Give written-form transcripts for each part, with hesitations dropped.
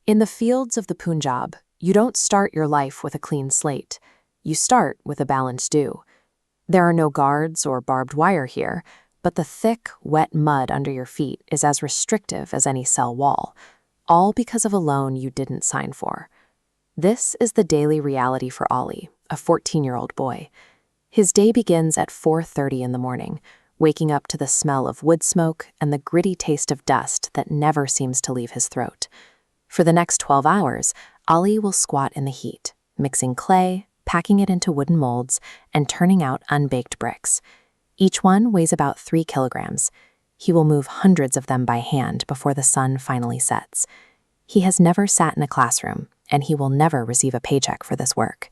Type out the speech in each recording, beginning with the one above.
In the fields of the Punjab, you don't start your life with a clean slate. You start with a balanced dew. There are no guards or barbed wire here, but the thick, wet mud under your feet is as restrictive as any cell wall, all because of a loan you didn't sign for. This is the daily reality for Ali, a 14-year-old boy. His day begins at 4:30 in the morning, waking up to the smell of wood smoke and the gritty taste of dust that never seems to leave his throat. For the next 12 hours, Ali will squat in the heat, mixing clay, packing it into wooden molds, and turning out unbaked bricks. Each one weighs about 3 kilograms. He will move hundreds of them by hand before the sun finally sets. He has never sat in a classroom, and he will never receive a paycheck for this work.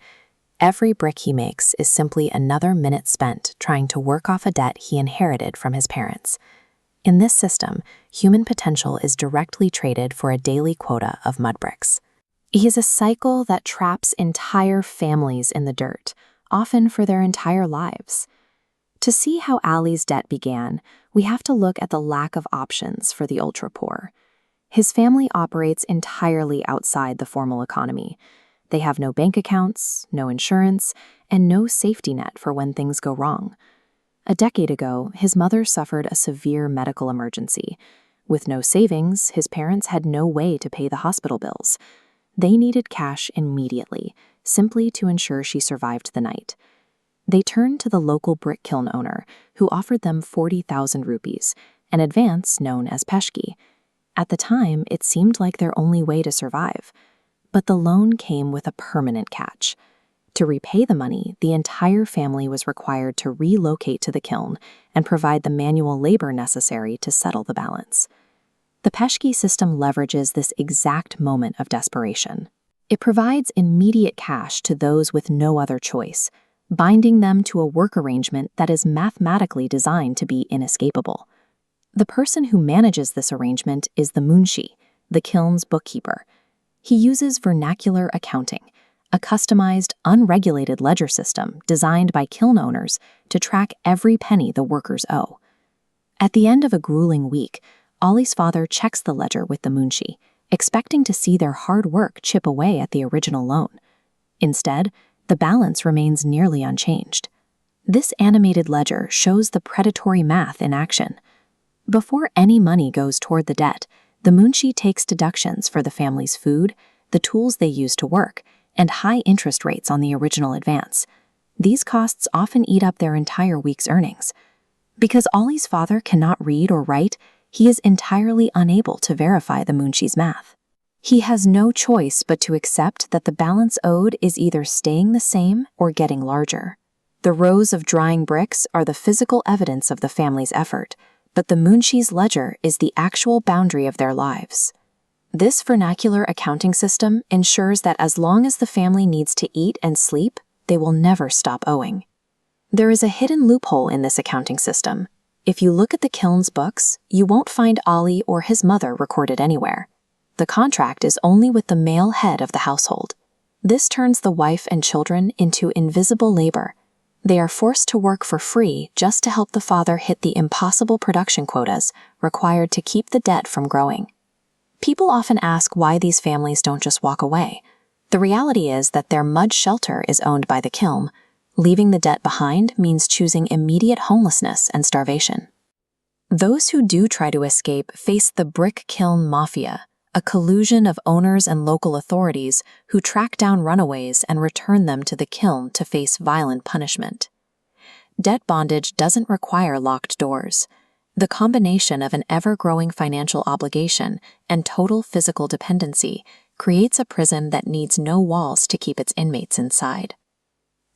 Every brick he makes is simply another minute spent trying to work off a debt he inherited from his parents. In this system, human potential is directly traded for a daily quota of mud bricks. It is a cycle that traps entire families in the dirt, often for their entire lives. To see how Ali's debt began, we have to look at the lack of options for the ultra-poor. His family operates entirely outside the formal economy. They have no bank accounts, no insurance, and no safety net for when things go wrong. A decade ago, his mother suffered a severe medical emergency. With no savings, his parents had no way to pay the hospital bills. They needed cash immediately, simply to ensure she survived the night. They turned to the local brick kiln owner, who offered them 40,000 rupees, an advance known as peshgi. At the time, it seemed like their only way to survive. But the loan came with a permanent catch. To repay the money, the entire family was required to relocate to the kiln and provide the manual labor necessary to settle the balance. The peshgi system leverages this exact moment of desperation. It provides immediate cash to those with no other choice, binding them to a work arrangement that is mathematically designed to be inescapable. The person who manages this arrangement is the munshi, the kiln's bookkeeper. He uses vernacular accounting, a customized, unregulated ledger system designed by kiln owners to track every penny the workers owe. At the end of a grueling week, Ali's father checks the ledger with the munshi, expecting to see their hard work chip away at the original loan. Instead, the balance remains nearly unchanged. This animated ledger shows the predatory math in action. Before any money goes toward the debt, the munshi takes deductions for the family's food, the tools they use to work, and high interest rates on the original advance. These costs often eat up their entire week's earnings. Because Ali's father cannot read or write, he is entirely unable to verify the munshi's math. He has no choice but to accept that the balance owed is either staying the same or getting larger. The rows of drying bricks are the physical evidence of the family's effort, but the munshi's ledger is the actual boundary of their lives. This vernacular accounting system ensures that as long as the family needs to eat and sleep, they will never stop owing. There is a hidden loophole in this accounting system. If you look at the kiln's books, you won't find Ali or his mother recorded anywhere. The contract is only with the male head of the household. This turns the wife and children into invisible labor. They are forced to work for free just to help the father hit the impossible production quotas required to keep the debt from growing. People often ask why these families don't just walk away. The reality is that their mud shelter is owned by the kiln. Leaving the debt behind means choosing immediate homelessness and starvation. Those who do try to escape face the brick kiln mafia, a collusion of owners and local authorities who track down runaways and return them to the kiln to face violent punishment. Debt bondage doesn't require locked doors. The combination of an ever-growing financial obligation and total physical dependency creates a prison that needs no walls to keep its inmates inside.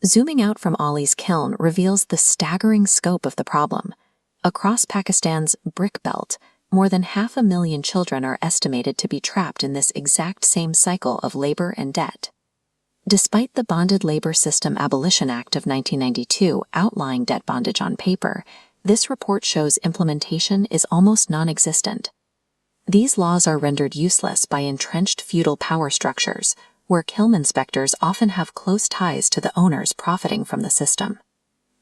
Zooming out from Ali's kiln reveals the staggering scope of the problem. Across Pakistan's brick belt, more than 500,000 children are estimated to be trapped in this exact same cycle of labor and debt. Despite the Bonded Labor System Abolition Act of 1992 outlining debt bondage on paper, this report shows implementation is almost non-existent. These laws are rendered useless by entrenched feudal power structures, where kiln inspectors often have close ties to the owners profiting from the system.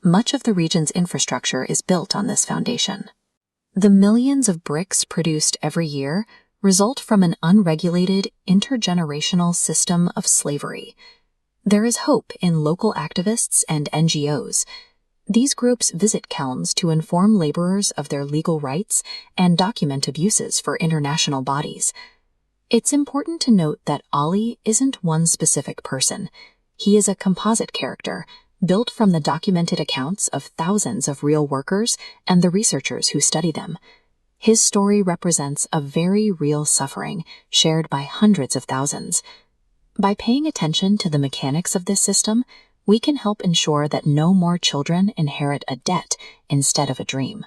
Much of the region's infrastructure is built on this foundation. The millions of bricks produced every year result from an unregulated, intergenerational system of slavery. There is hope in local activists and NGOs. These groups visit kilns to inform laborers of their legal rights and document abuses for international bodies. It's important to note that Ali isn't one specific person. He is a composite character, built from the documented accounts of thousands of real workers and the researchers who study them. His story represents a very real suffering shared by hundreds of thousands. By paying attention to the mechanics of this system, we can help ensure that no more children inherit a debt instead of a dream.